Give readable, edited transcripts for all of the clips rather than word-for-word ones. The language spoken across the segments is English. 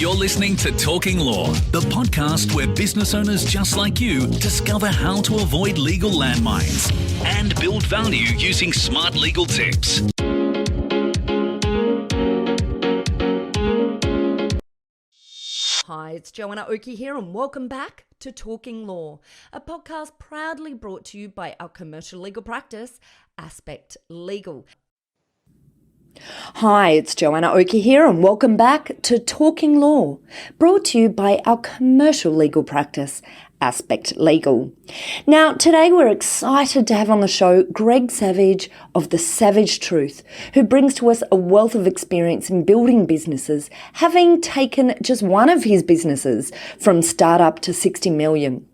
You're listening to Talking Law, the podcast where business owners just like you discover how to avoid legal landmines and build value using smart legal tips. Hi, it's Joanna Oakey here and welcome back to Talking Law, a podcast proudly brought to you by our commercial legal practice, Aspect Legal. Hi, it's Joanna Oakey here and welcome back to Talking Law, brought to you by our commercial legal practice, Aspect Legal. Now, today we're excited to have on the show Greg Savage of The Savage Truth, who brings to us a wealth of experience in building businesses, having taken just one of his businesses from startup to 60 million.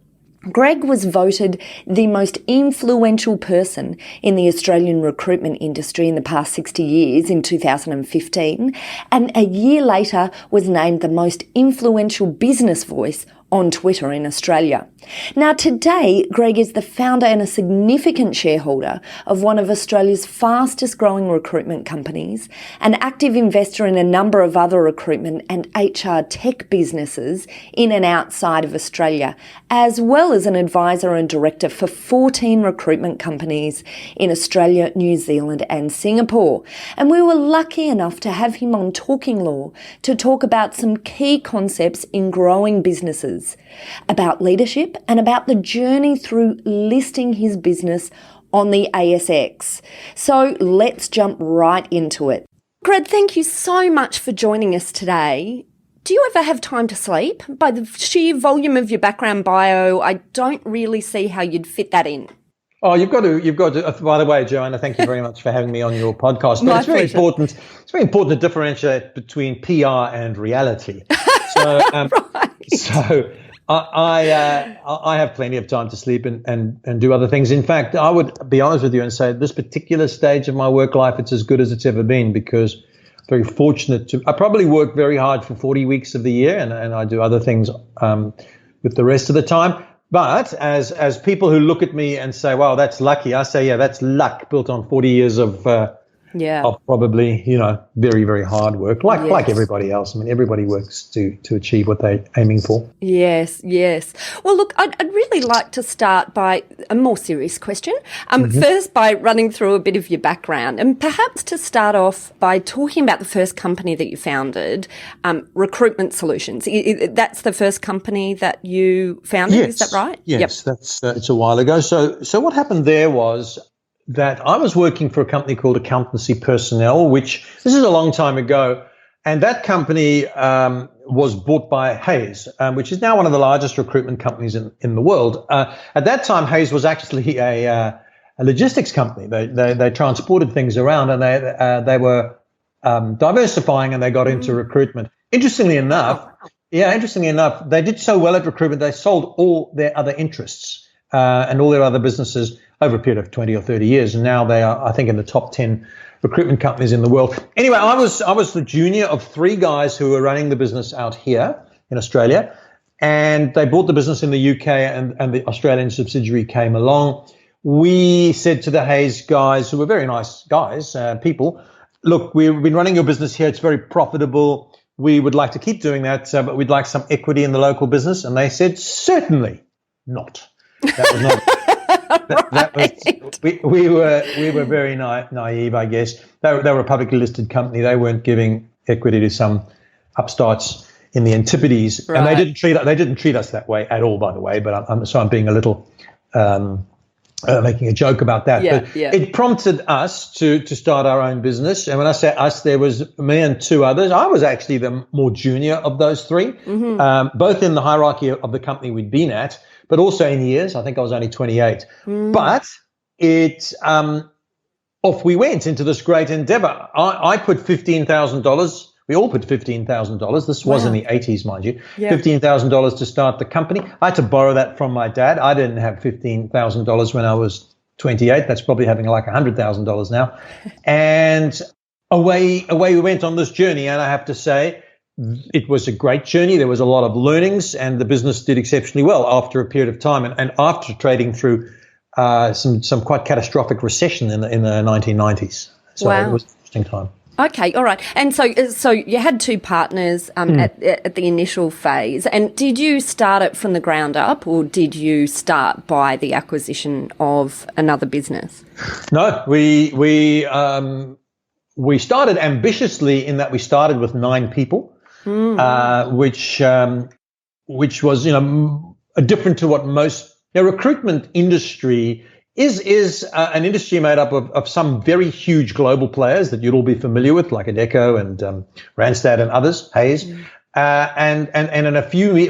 Greg was voted the most influential person in the Australian recruitment industry in the past 60 years in 2015, and a year later was named the most influential business voice on Twitter in Australia. Now today, Greg is the founder and a significant shareholder of one of Australia's fastest growing recruitment companies, an active investor in a number of other recruitment and HR tech businesses in and outside of Australia, as well as an advisor and director for 14 recruitment companies in Australia, New Zealand and Singapore. And we were lucky enough to have him on Talking Law to talk about some key concepts in growing businesses, about leadership and about the journey through listing his business on the ASX. So let's jump right into it. Greg, thank you so much for joining us today. Do you ever have time to sleep? By the sheer volume of your background bio, I don't really see how you'd fit that in. Oh, you've got to, by the way, Joanna, thank you very much for having me on your podcast. My It's very pleasure. It's very important to differentiate between PR and reality. So, Right. so I have plenty of time to sleep and do other things. In fact, I would be honest with you and say at this particular stage of my work life, it's as good as it's ever been, because I'm very fortunate I probably work very hard for 40 weeks of the year, and I do other things with the rest of the time. But as people who look at me and say, wow, that's lucky, I say, yeah, that's luck built on 40 years of probably, very, very hard work, like everybody else. I mean, everybody works to achieve what they're aiming for. Yes. Well, look, I'd really like to start by a more serious question. First, by running through a bit of your background, and perhaps to start off by talking about the first company that you founded, Recruitment Solutions. That's the first company that you founded, Yes. is that right? Yes, that's it's a while ago. So what happened there was that I was working for a company called Accountancy Personnel, which this is a long time ago, and that company was bought by Hays, which is now one of the largest recruitment companies in the world. At that time, Hays was actually a logistics company. They transported things around, and they were diversifying, and they got into recruitment. Interestingly enough, they did so well at recruitment, they sold all their other interests and all their other businesses over a period of 20 or 30 years. And now they are, I think, in the top 10 recruitment companies in the world. Anyway, I was the junior of three guys who were running the business out here in Australia. And they bought the business in the UK, and the Australian subsidiary came along. We said to the Hays guys, who were very nice guys, people, look, we've been running your business here. It's very profitable. We would like to keep doing that, but we'd like some equity in the local business. And they said, certainly not. That was not. We were very naive, I guess. They were a publicly listed company. They weren't giving equity to some upstarts in the Antipodes, and they didn't treat us that way at all, by the way. But I'm being a little making a joke about that. It prompted us to start our own business. And when I say us, there was me and two others. I was actually the more junior of those three, both in the hierarchy of the company we'd been at, but also in years. I think I was only 28. But off we went into this great endeavor. I put $15,000. We all put $15,000. This was in the 80s, mind you. $15,000 to start the company. I had to borrow that from my dad. I didn't have $15,000 when I was 28. That's probably having like $100,000 now. And away we went on this journey. And I have to say, it was a great journey. There was a lot of learnings, and the business did exceptionally well after a period of time, and after trading through some quite catastrophic recession in the 1990s. So it was an interesting time. Okay, all right. And so you had two partners at the initial phase. And did you start it from the ground up, or did you start by the acquisition of another business? No, we started ambitiously in that we started with 9 people, which was different to what most recruitment industry is an industry made up of some very huge global players that you'd all be familiar with, like Adecco and Randstad and others, Hayes, and in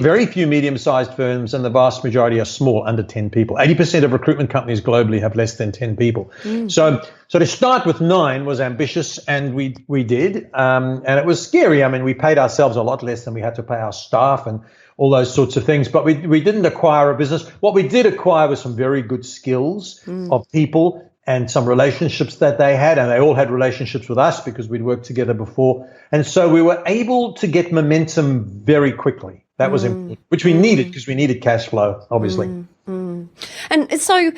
very few medium-sized firms, and the vast majority are small, under 10 people. 80% of recruitment companies globally have less than 10 people. So to start with 9 was ambitious, and we did, and it was scary. I mean, we paid ourselves a lot less than we had to pay our staff and all those sorts of things. But we didn't acquire a business. What we did acquire was some very good skills of people and some relationships that they had. And they all had relationships with us because we'd worked together before. And so we were able to get momentum very quickly. That was important, which we needed because we needed cash flow, obviously. And so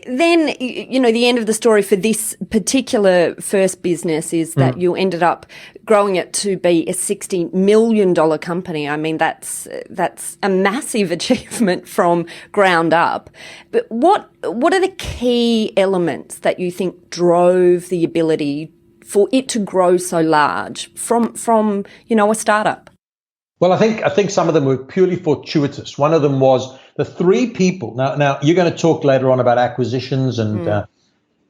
then, the end of the story for this particular first business is that you ended up growing it to be a $60 million company. I mean, that's a massive achievement from ground up. But what are the key elements that you think drove the ability for it to grow so large from a startup? Well, I think some of them were purely fortuitous. One of them was the 3 people. Now you're going to talk later on about acquisitions and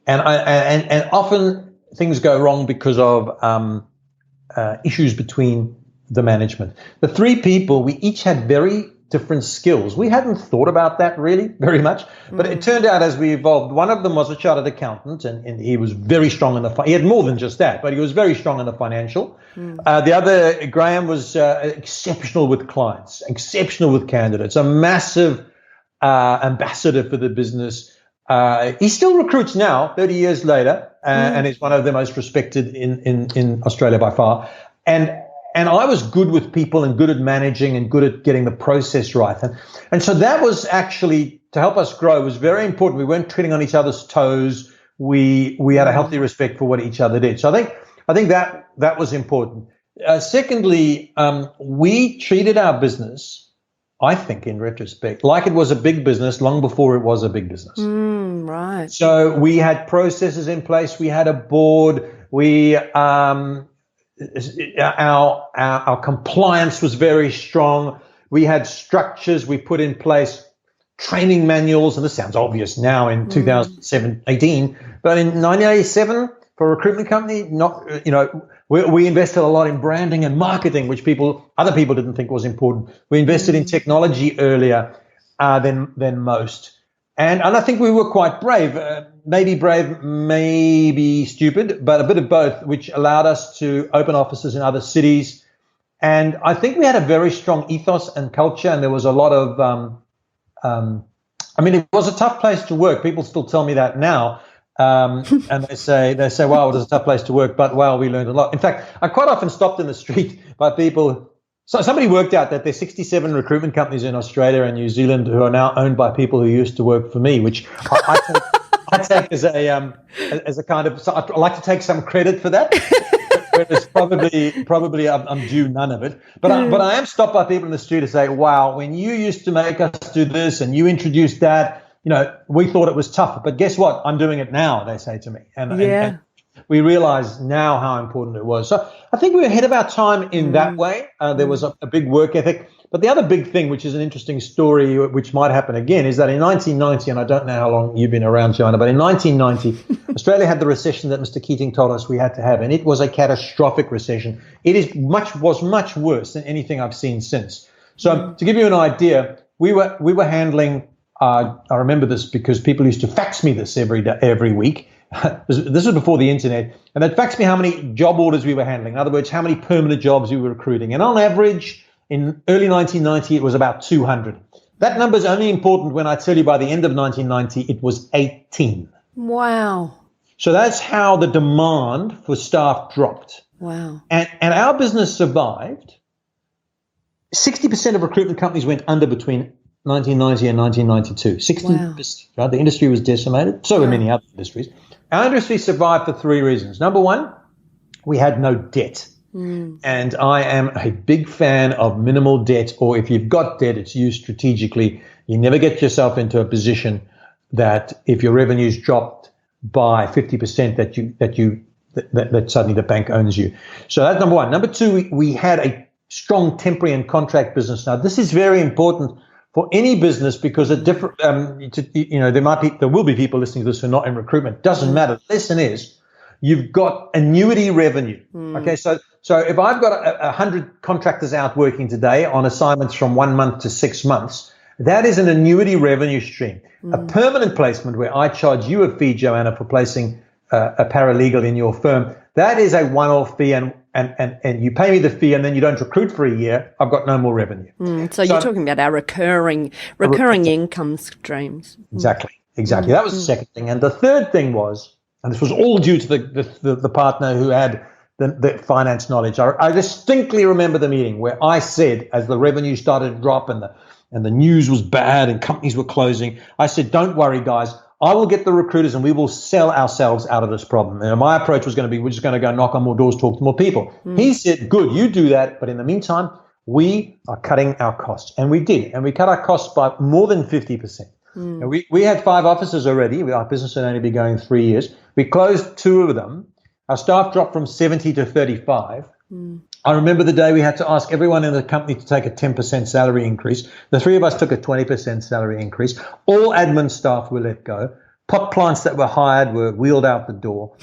often things go wrong because of issues between the management. The 3 people, we each had very different skills. We hadn't thought about that really very much, but it turned out as we evolved, one of them was a chartered accountant, and he was very strong in he had more than just that, but he was very strong in the financial. The other, Graham, was exceptional with clients, exceptional with candidates, a massive ambassador for the business. He still recruits now, 30 years later, and is one of the most respected in Australia by far. And I was good with people and good at managing and good at getting the process right. And so that was actually, to help us grow, was very important. We weren't treading on each other's toes. We had a healthy respect for what each other did. So I think that was important. Secondly, we treated our business, I think in retrospect, like it was a big business long before it was a big business. Right. So we had processes in place. We had a board. Our compliance was very strong. We had structures. We put in place training manuals, and this sounds obvious now in 2018, but in 1987 for a recruitment company, we invested a lot in branding and marketing, which other people didn't think was important. We invested in technology earlier than most. And I think we were quite brave, maybe stupid, but a bit of both, which allowed us to open offices in other cities. And I think we had a very strong ethos and culture, and there was a lot of, it was a tough place to work. People still tell me that now. And they say, wow, it was a tough place to work, but wow, we learned a lot. In fact, I quite often stopped in the street by people. So somebody worked out that there's 67 recruitment companies in Australia and New Zealand who are now owned by people who used to work for me, which I take as a kind of. So I like to take some credit for that. Whereas probably I'm due none of it. But I am stopped by people in the street to say, wow, when you used to make us do this and you introduced that, we thought it was tough. But guess what? I'm doing it now, they say to me. And we realize now how important it was. So I think we were ahead of our time in that way. There was a big work ethic. But the other big thing, which is an interesting story, which might happen again, is that in 1990, and I don't know how long you've been around, Joanna, but in 1990, Australia had the recession that Mr. Keating told us we had to have, and it was a catastrophic recession. It was much worse than anything I've seen since. So to give you an idea, we were handling. I remember this because people used to fax me this every week. This was before the internet, and they'd fax me how many job orders we were handling. In other words, how many permanent jobs we were recruiting. And on average, in early 1990, it was about 200. That number is only important when I tell you by the end of 1990, it was 18. Wow. So that's how the demand for staff dropped. Wow. And our business survived. 60% of recruitment companies went under between 1990 and 1992. 60%. Wow. Right? The industry was decimated. So were many other industries. Our industry survived for 3 reasons. Number one, we had no debt. And I am a big fan of minimal debt, or if you've got debt, it's used strategically. You never get yourself into a position that if your revenues dropped by 50%, that suddenly the bank owns you. So that's number one. Number two, we had a strong temporary and contract business. Now, this is very important for any business because there will be people listening to this who are not in recruitment. Doesn't matter. The lesson is you've got annuity revenue. Okay, so if I've got 100 contractors out working today on assignments from 1 month to 6 months, that is an annuity revenue stream. A permanent placement where I charge you a fee, Joanna, for placing a paralegal in your firm, that is a one-off fee, and you pay me the fee and then you don't recruit for a year, I've got no more revenue. So you're talking about our recurring income streams. Exactly. That was the second thing. And the third thing was, and this was all due to the partner who had the finance knowledge. I distinctly remember the meeting where I said, as the revenue started to drop and the news was bad and companies were closing, I said, don't worry, guys. I will get the recruiters and we will sell ourselves out of this problem. And my approach was going to be, we're just going to go knock on more doors, talk to more people. He said, good, you do that. But in the meantime, we are cutting our costs. And we did. And we cut our costs by more than 50%. And we had 5 offices already. Our business had only been going 3 years. We closed 2 of them. Our staff dropped from 70 to 35. I remember the day we had to ask everyone in the company to take a 10% salary increase. The 3 of us took a 20% salary increase. All admin staff were let go. Pot plants that were hired were wheeled out the door.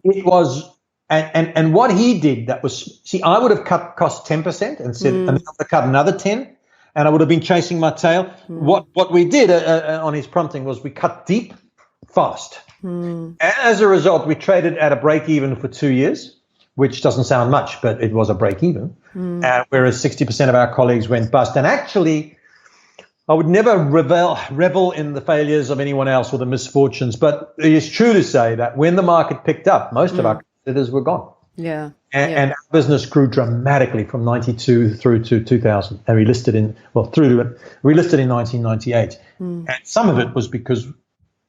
It was, and what he did, that was, see, I would have cut costs 10% and said, and I would have cut another 10, and I would have been chasing my tail. What we did on his prompting was we cut deep, fast. And as a result, we traded at a break even for 2 years, which doesn't sound much, but it was a break even. Whereas 60% of our colleagues went bust. And actually, I would never revel in the failures of anyone else or the misfortunes, but it is true to say that when the market picked up, most of our competitors were gone. And our business grew dramatically from 92 through to 2000. And we listed in 1998. And some of it was because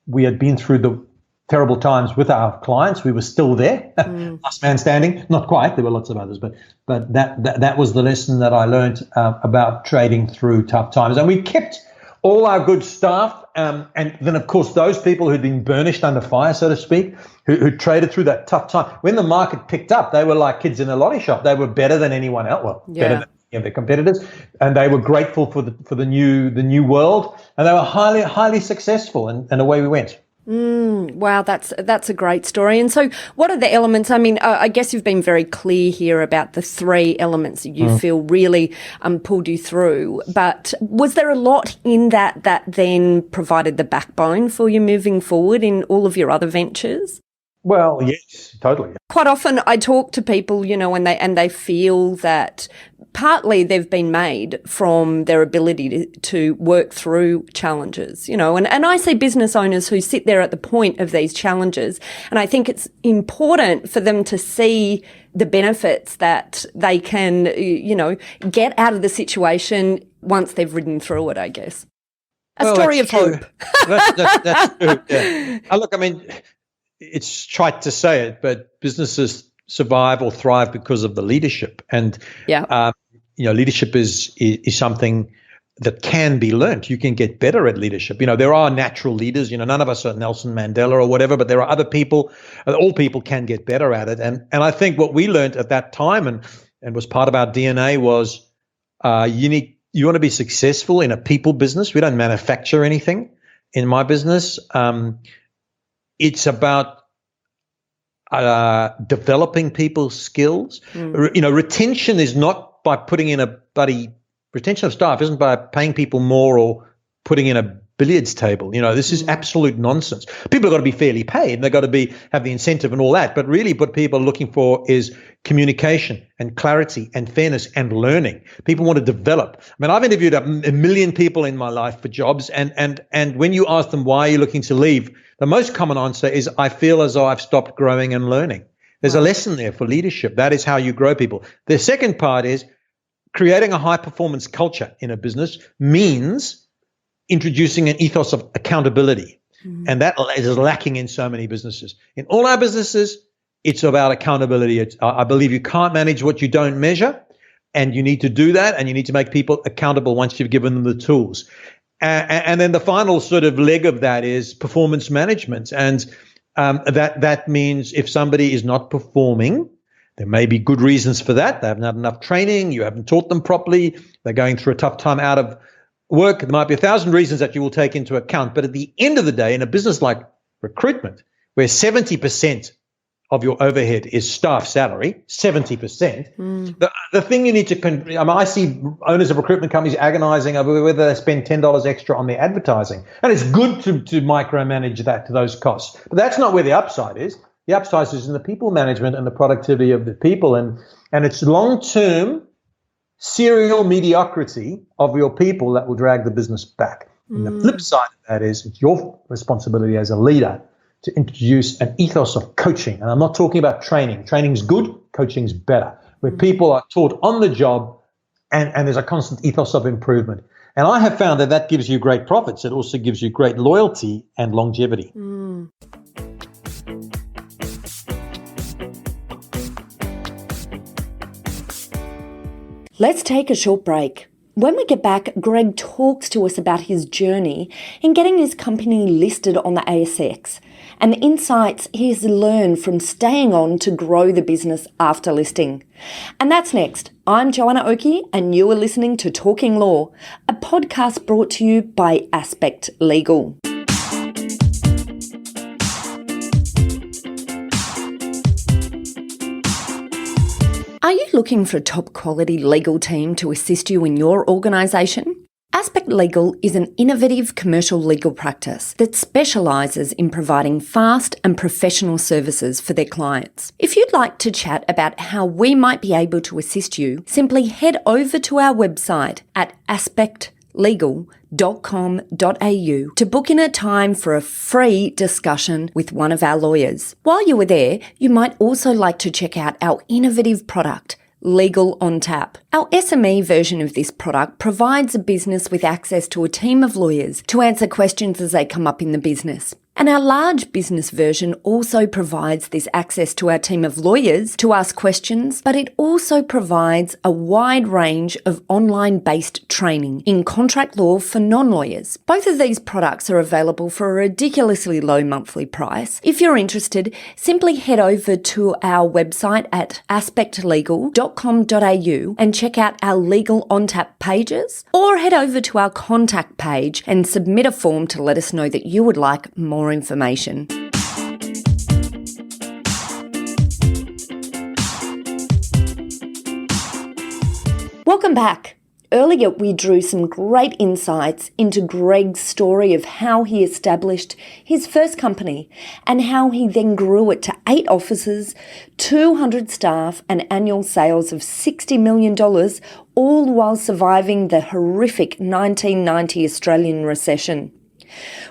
we had been through the terrible times with our clients. We were still there, last man standing. Not quite. There were lots of others, but that was the lesson that I learned about trading through tough times. And we kept all our good staff, and then of course those people who'd been burnished under fire, so to speak, who traded through that tough time. When the market picked up, they were like kids in a lottery shop. They were better than anyone else. Well, better than any of their competitors, and they were grateful for the new world, and they were highly successful. And away we went. Wow, that's a great story. And so what are the elements? I mean, I guess you've been very clear here about the 3 elements that you feel really pulled you through. But was there a lot in that then provided the backbone for you moving forward in all of your other ventures? Well, yes, totally. Quite often I talk to people, and they feel that partly they've been made from their ability to work through challenges, and I see business owners who sit there at the point of these challenges, and I think it's important for them to see the benefits that they can, get out of the situation once they've ridden through it, I guess. A story of hope. That's true. Yeah. Look, I mean, it's trite to say it, but businesses survive or thrive because of the leadership. And, leadership is something that can be learned. You can get better at leadership. There are natural leaders. None of us are Nelson Mandela or whatever, but there are other people. All people can get better at it. And I think what we learned at that time and was part of our DNA was you want to be successful in a people business. We don't manufacture anything in my business. It's about developing people's skills. Retention is not by putting in retention of staff isn't by paying people more or putting in a billiards table. This is absolute nonsense. People have got to be fairly paid and they've got to have the incentive and all that. But really what people are looking for is communication and clarity and fairness and learning. People want to develop. I mean, I've interviewed a million people in my life for jobs. And when you ask them, why are you looking to leave? The most common answer is, I feel as though I've stopped growing and learning. There's a lesson there for leadership. That is how you grow people. The second part is creating a high-performance culture in a business means introducing an ethos of accountability. And that is lacking in so many businesses. In all our businesses, it's about accountability. I believe you can't manage what you don't measure, and you need to do that, and you need to make people accountable once you've given them the tools. And then the final sort of leg of that is performance management. And that means if somebody is not performing, there may be good reasons for that. They haven't had enough training. You haven't taught them properly. They're going through a tough time out of work. There might be 1,000 reasons that you will take into account. But at the end of the day, in a business like recruitment, where 70% of your overhead is staff salary, 70%. The thing you need to, I see owners of recruitment companies agonizing over whether they spend $10 extra on their advertising. And it's good to micromanage those costs. But that's not where the upside is. The upside is in the people management and the productivity of the people. And it's long-term serial mediocrity of your people that will drag the business back. And the flip side of that is it's your responsibility as a leader to introduce an ethos of coaching. And I'm not talking about training. Training's good, coaching's better, where people are taught on the job and there's a constant ethos of improvement. And I have found that gives you great profits. It also gives you great loyalty and longevity. Let's take a short break. When we get back, Greg talks to us about his journey in getting his company listed on the ASX and the insights he has learned from staying on to grow the business after listing. And that's next. I'm Joanna Oakey and you are listening to Talking Law, a podcast brought to you by Aspect Legal. Are you looking for a top quality legal team to assist you in your organisation? Aspect Legal is an innovative commercial legal practice that specialises in providing fast and professional services for their clients. If you'd like to chat about how we might be able to assist you, simply head over to our website at aspectlegal.com.au to book in a time for a free discussion with one of our lawyers. While you are there, you might also like to check out our innovative product, Legal on Tap. Our SME version of this product provides a business with access to a team of lawyers to answer questions as they come up in the business. And our large business version also provides this access to our team of lawyers to ask questions, but it also provides a wide range of online-based training in contract law for non-lawyers. Both of these products are available for a ridiculously low monthly price. If you're interested, simply head over to our website at aspectlegal.com.au and check out our Legal on Tap pages, or head over to our contact page and submit a form to let us know that you would like more information. Welcome back. Earlier, we drew some great insights into Greg's story of how he established his first company and how he then grew it to 8 offices, 200 staff and annual sales of $60 million, all while surviving the horrific 1990 Australian recession.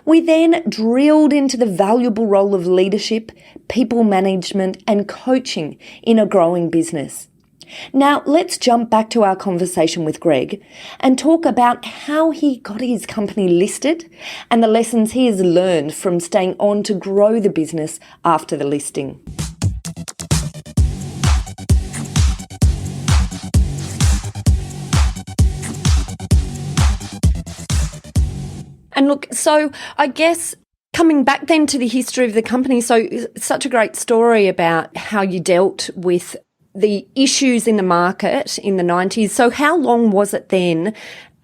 We then drilled into the valuable role of leadership, people management and coaching in a growing business. Now, let's jump back to our conversation with Greg and talk about how he got his company listed and the lessons he has learned from staying on to grow the business after the listing. And look, so I guess coming back then to the history of the company, so such a great story about how you dealt with the issues in the market in the 90s. So how long was it then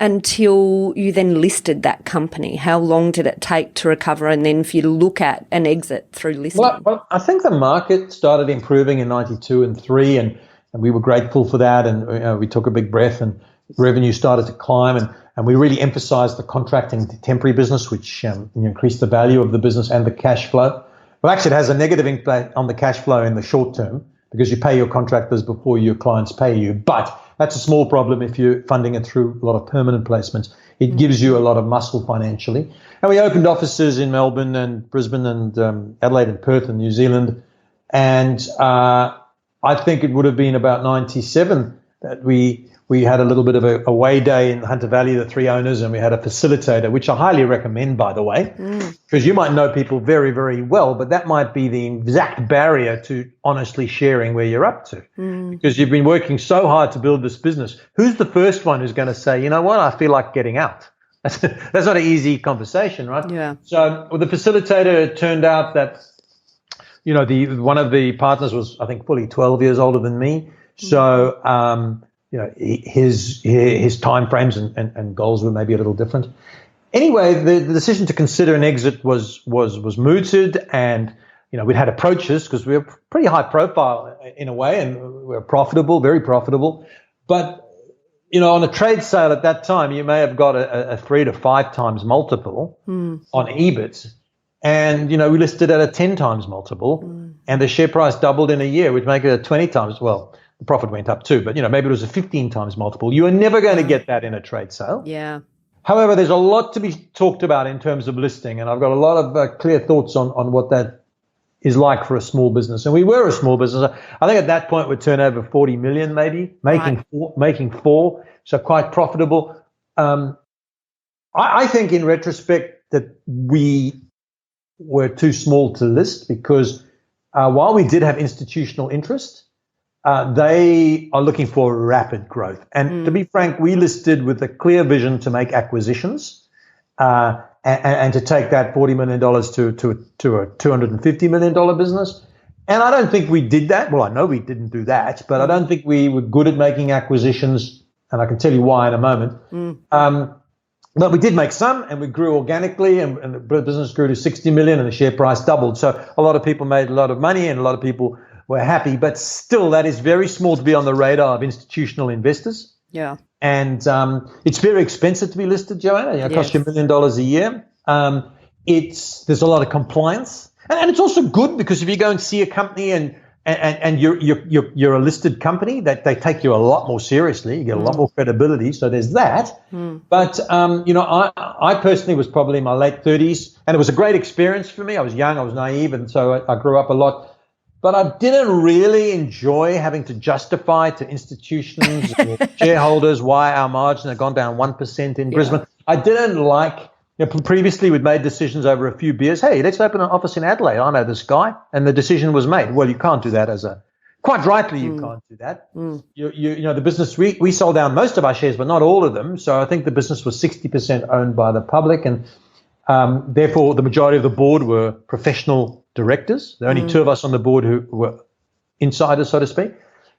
until you then listed that company? How long did it take to recover and then for you to look at an exit through listing? Well, I think the market started improving in 92 and 3 and we were grateful for that, and we took a big breath and revenue started to climb, and we really emphasized the contracting temporary business, which increased the value of the business and the cash flow. Well, actually, it has a negative impact on the cash flow in the short term because you pay your contractors before your clients pay you. But that's a small problem if you're funding it through a lot of permanent placements. It gives you a lot of muscle financially. And we opened offices in Melbourne and Brisbane and Adelaide and Perth and New Zealand. And I think it would have been about 97 that we we had a little bit of a away day in Hunter Valley, the 3 owners, and we had a facilitator, which I highly recommend, by the way, because you might know people very, very well, but that might be the exact barrier to honestly sharing where you're up to. Because you've been working so hard to build this business. Who's the first one who's going to say, you know what, I feel like getting out? That's not an easy conversation, right? Yeah. So with the facilitator, it turned out that, you know, one of the partners was, I think, fully 12 years older than me. So, you know, his timeframes and goals were maybe a little different. Anyway, the decision to consider an exit was mooted, and, you know, we'd had approaches because we were pretty high profile in a way, and we were profitable, very profitable. But, you know, on a trade sale at that time, you may have got a 3 to 5 times multiple on EBIT. And, you know, we listed at a 10 times multiple, and the share price doubled in a year, which make it a 20 times. Well, the profit went up too, but, you know, maybe it was a 15 times multiple. You are never going to get that in a trade sale. Yeah. However, there's a lot to be talked about in terms of listing, and I've got a lot of clear thoughts on what that is like for a small business. And we were a small business. I think at that point we'd turn over 40 million, maybe, making four, so quite profitable. I think in retrospect that we were too small to list because while we did have institutional interest, they are looking for rapid growth. And to be frank, we listed with a clear vision to make acquisitions and to take that $40 million to a $250 million business. And I don't think we did that. Well, I know we didn't do that, but I don't think we were good at making acquisitions. And I can tell you why in a moment. But we did make some, and we grew organically, and the business grew to 60 million, and the share price doubled. So a lot of people made a lot of money, and a lot of people were happy. But still, that is very small to be on the radar of institutional investors. Yeah. And it's very expensive to be listed, Joanna. It costs you $1 million a year. There's a lot of compliance, and it's also good because if you go and see a company and you're a listed company, that they take you a lot more seriously. You get a lot more credibility. So there's that. But you know, I personally was probably in my late 30s, and it was a great experience for me. I was young, I was naive, and so I grew up a lot. But I didn't really enjoy having to justify to institutions or shareholders why our margin had gone down 1% in Brisbane. I didn't like. You know, previously, we'd made decisions over a few beers. Hey, let's open an office in Adelaide. I know this guy. And the decision was made. Well, you can't do that quite rightly, you can't do that. You know, the business, we sold down most of our shares, but not all of them. So I think the business was 60% owned by the public. And therefore, the majority of the board were professional directors. There are only 2 of us on the board who were insiders, so to speak.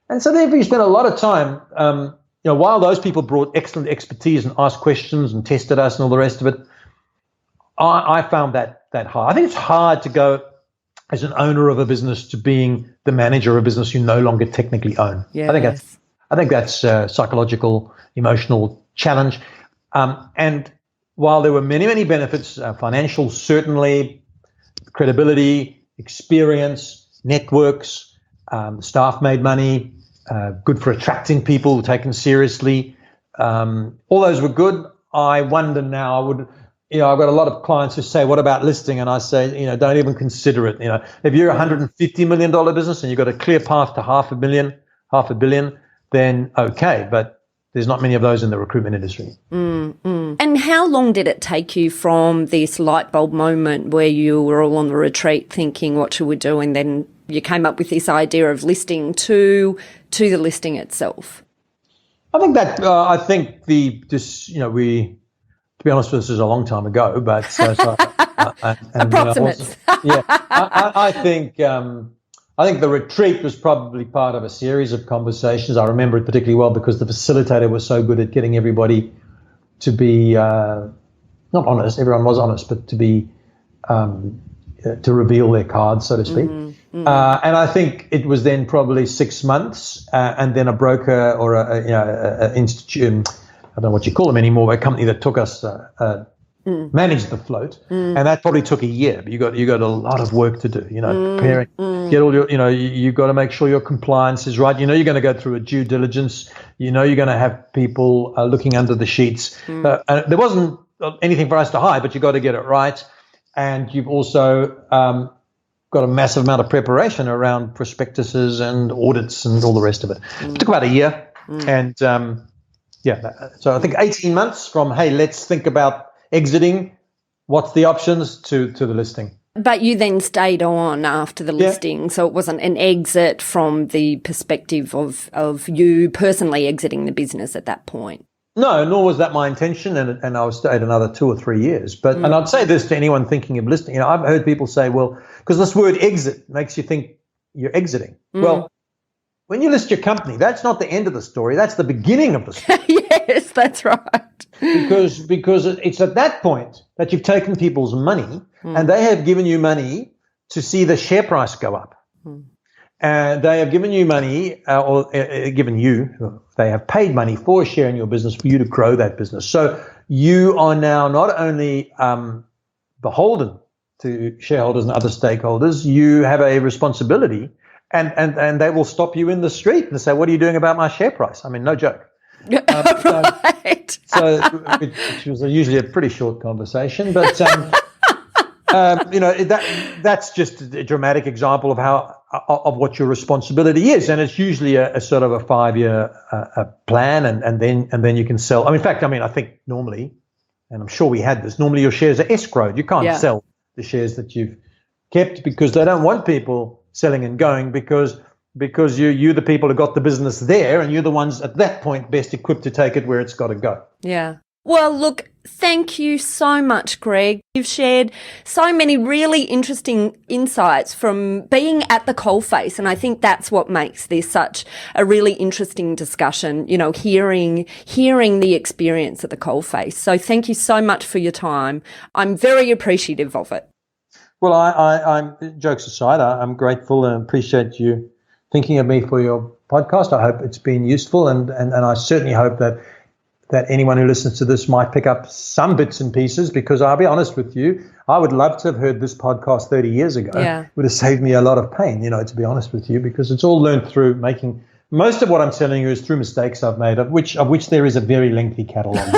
And so therefore, you spent a lot of time, you know, while those people brought excellent expertise and asked questions and tested us and all the rest of it, I found that hard. I think it's hard to go as an owner of a business to being the manager of a business you no longer technically own. Yes. I think that's a psychological, emotional challenge. And while there were many, many benefits, financial certainly, credibility, experience, networks, staff made money, good for attracting people, taken seriously. All those were good. I wonder now, you know, I've got a lot of clients who say, what about listing? And I say, you know, don't even consider it. You know, if you're a $150 million business and you've got a clear path to half a billion, then okay. But there's not many of those in the recruitment industry. And how long did it take you from this light bulb moment where you were all on the retreat thinking, what should we do? And then you came up with this idea of listing to the listing itself? I think that, to be honest, this is a long time ago, but approximate. I think the retreat was probably part of a series of conversations. I remember it particularly well because the facilitator was so good at getting everybody to be not honest. Everyone was honest, but to be to reveal their cards, so to speak. And I think it was then probably 6 months, and then a broker or an institute. I don't know what you call them anymore, a company that took us, managed the float. And that probably took a year, but you got a lot of work to do, preparing, get all your, you've got to make sure your compliance is right. You're going to go through a due diligence. You're going to have people looking under the sheets. There wasn't anything for us to hide, but you got to get it right. And you've also got a massive amount of preparation around prospectuses and audits and all the rest of it. It took about a year. And, So I think 18 months from, hey, let's think about exiting. What's the options to the listing? But you then stayed on after the listing, so it wasn't an exit from the perspective of you personally exiting the business at that point. No, nor was that my intention, and I stayed another 2 or 3 years. But and I'd say this to anyone thinking of listing. I've heard people say, well, because this word exit makes you think you're exiting. Well, when you list your company, that's not the end of the story. That's the beginning of the story. Yes, that's right. Because it's at that point that you've taken people's money and they have given you money to see the share price go up. And they have given you money, they have paid money for a share in your business for you to grow that business. So you are now not only beholden to shareholders and other stakeholders, you have a responsibility, and they will stop you in the street and say, what are you doing about my share price? I mean, no joke. Right. Which was usually a pretty short conversation, but that's just a dramatic example of what your responsibility is, and it's usually a sort of a 5-year plan, and then you can sell. In fact, I think normally, and I'm sure we had this. Normally, your shares are escrowed. You can't sell the shares that you've kept because they don't want people selling and going because you're the people who got the business there, and you're the ones at that point best equipped to take it where it's got to go. Yeah. Well, look, thank you so much, Greg. You've shared so many really interesting insights from being at the coalface, and I think that's what makes this such a really interesting discussion, hearing the experience at the coalface. So thank you so much for your time. I'm very appreciative of it. Well, I'm jokes aside, I'm grateful and appreciate you thinking of me for your podcast. I hope it's been useful, and I certainly hope that anyone who listens to this might pick up some bits and pieces, because I'll be honest with you, I would love to have heard this podcast 30 years ago. Yeah. It would have saved me a lot of pain, to be honest with you, because it's all learned through making. Most of what I'm telling you is through mistakes I've made, of which there is a very lengthy catalogue.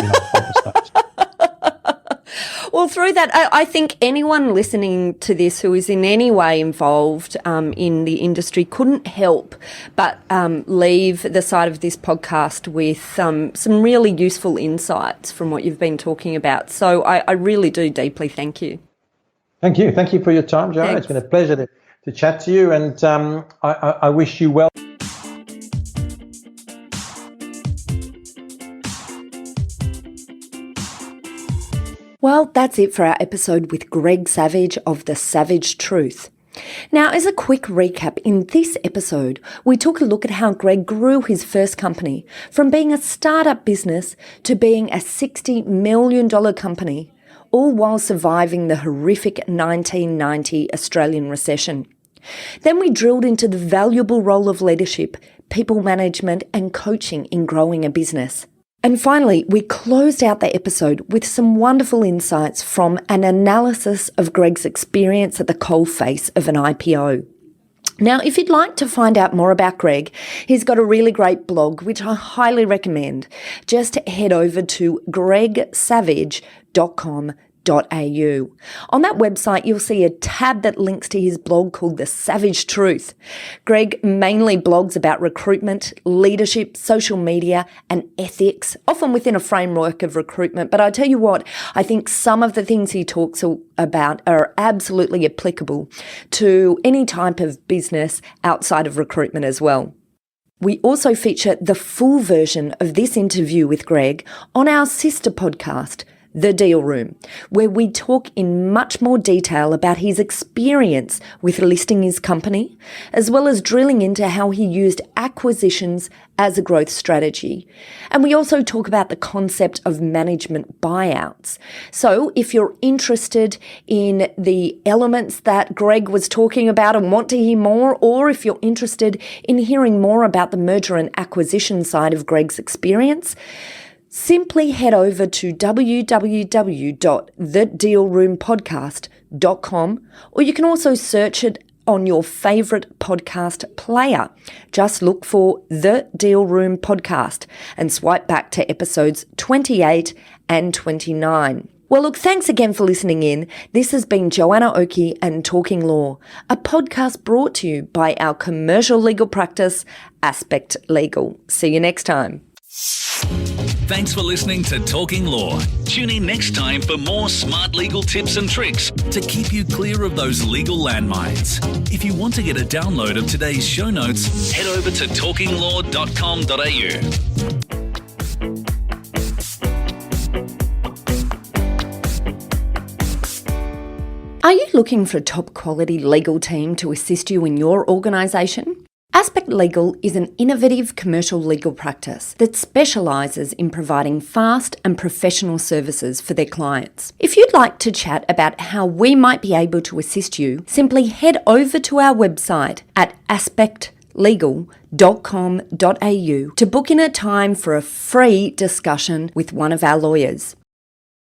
Well, through that, I think anyone listening to this who is in any way involved in the industry couldn't help but leave the side of this podcast with some really useful insights from what you've been talking about. So I really do deeply thank you. Thank you. Thank you for your time, Joanna. Thanks. It's been a pleasure to chat to you, and I wish you well. Well, that's it for our episode with Greg Savage of The Savage Truth. Now, as a quick recap, in this episode, we took a look at how Greg grew his first company from being a startup business to being a $60 million company, all while surviving the horrific 1990 Australian recession. Then we drilled into the valuable role of leadership, people management, and coaching in growing a business. And finally, we closed out the episode with some wonderful insights from an analysis of Greg's experience at the coalface of an IPO. Now, if you'd like to find out more about Greg, he's got a really great blog, which I highly recommend. Just head over to gregsavage.com.au. On that website, you'll see a tab that links to his blog called The Savage Truth. Greg mainly blogs about recruitment, leadership, social media, and ethics, often within a framework of recruitment. But I tell you what, I think some of the things he talks about are absolutely applicable to any type of business outside of recruitment as well. We also feature the full version of this interview with Greg on our sister podcast, The Deal Room, where we talk in much more detail about his experience with listing his company, as well as drilling into how he used acquisitions as a growth strategy. And we also talk about the concept of management buyouts. So if you're interested in the elements that Greg was talking about and want to hear more, or if you're interested in hearing more about the merger and acquisition side of Greg's experience, simply head over to www.thedealroompodcast.com, or you can also search it on your favourite podcast player. Just look for The Deal Room Podcast and swipe back to episodes 28 and 29. Well, look, thanks again for listening in. This has been Joanna Oakey and Talking Law, a podcast brought to you by our commercial legal practice, Aspect Legal. See you next time. Thanks for listening to Talking Law. Tune in next time for more smart legal tips and tricks to keep you clear of those legal landmines. If you want to get a download of today's show notes, head over to talkinglaw.com.au. Are you looking for a top quality legal team to assist you in your organisation? Aspect Legal is an innovative commercial legal practice that specialises in providing fast and professional services for their clients. If you'd like to chat about how we might be able to assist you, simply head over to our website at aspectlegal.com.au to book in a time for a free discussion with one of our lawyers.